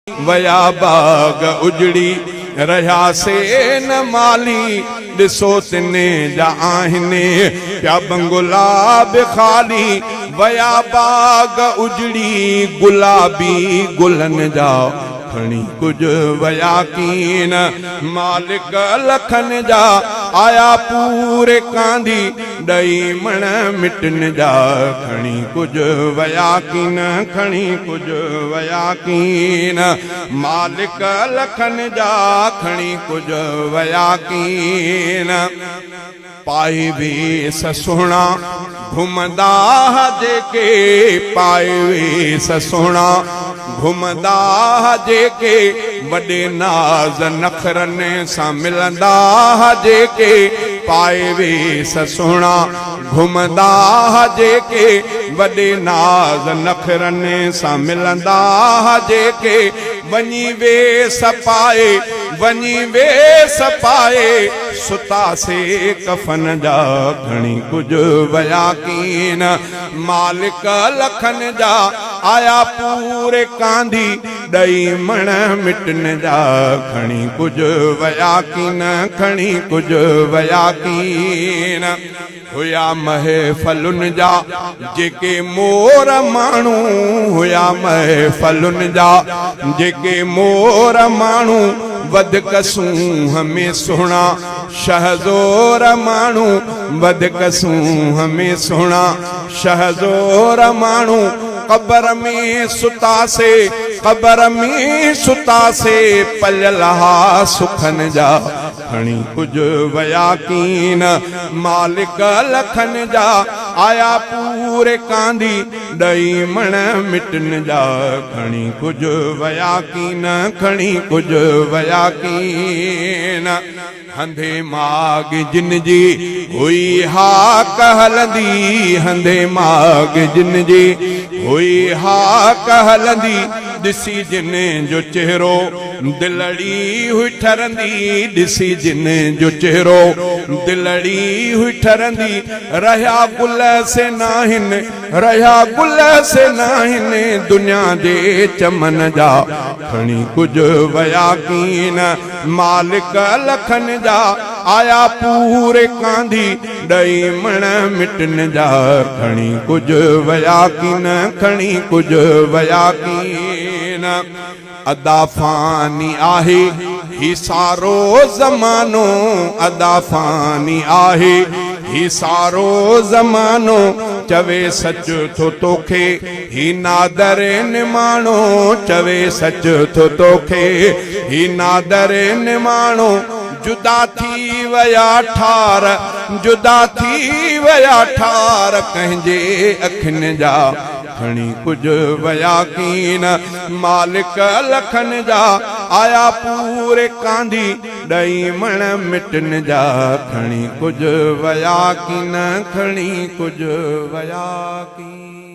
वया बाग उजड़ी रहा से न माली दिसो तिने जा आहिने क्या बंगुलाब खाली वया बाग उजड़ी गुलाबी गुलन जा खणी कुछ वया कीन मालिक लखन जा आया पूरे कांधी दई मण मिटन जा खणी कुछ वया कीन खणी कुछ वया कीन मालिक लखन जा खणी कुछ वया कीन पाए वेस सुहिणा घुमदा जेके पाए वेस सुहिणा घुमदा जेके वॾे नाज़ नखरनि सां मिलंदा जेके पाए वेस सुहिणा घुमदा जेके वॾे नाज़ नखरनि सां मिलंदा जेके वञी वेस पाए सुता से कफन जा खणी कुछ वया कीन मालिक लखन जा आया पूरे कांधी दई मण मिटन जा खणी कुछ वया कीन खणी कुछ वया कीन हुया महफलुन जा जेके मोर माण्हू हुया महफलुन जा जेके मोर माण्हू वध कसूं हमें सुहिणा शहज़ोर माण्हू वध कसूं हमें सुहिणा शहज़ोर माण्हू कबर में सुतासे पलियल हा सुखन जा खणी कुछ वया कीन मालिक लखन जा आया पूरे कांधी दई मण मिटन जा खणी कुछ वया कीन खणी कुछ वया कीन हंधे माग जिन जी हुई हा कहलंदी हंधे माग जिन जी हुई हा कहलंदी दिसी जिन जो चेहरो दिलड़ी हुई ठरंदी दिसी जिन जो चेहरो दिलड़ी हुई ठरंदी रहा गुल से नाहिन दुनिया दे चमन जा खणी कुछ वया कीन मालिक लखन जा आया पूरे कांधी दई मण मिटन जा खणी कुछ वया कीन खणी कुछ वया कीन अदा फानी आहे ही सारो ज़मानो अदा फानी आहे ही सारो ज़मानो चवे सच थो तोखे ही नादर निमाणो चवे सच थो तोखे ही नादर निमाणो जुदा थी वया ठार कंहिंजे अखियुनि जा खणी कुछ वया कीन मालिक लखन जा आया पूरे कांधी दई मण मिटन जा खणी कुछ वया कीन खणी कुछ वया कीन।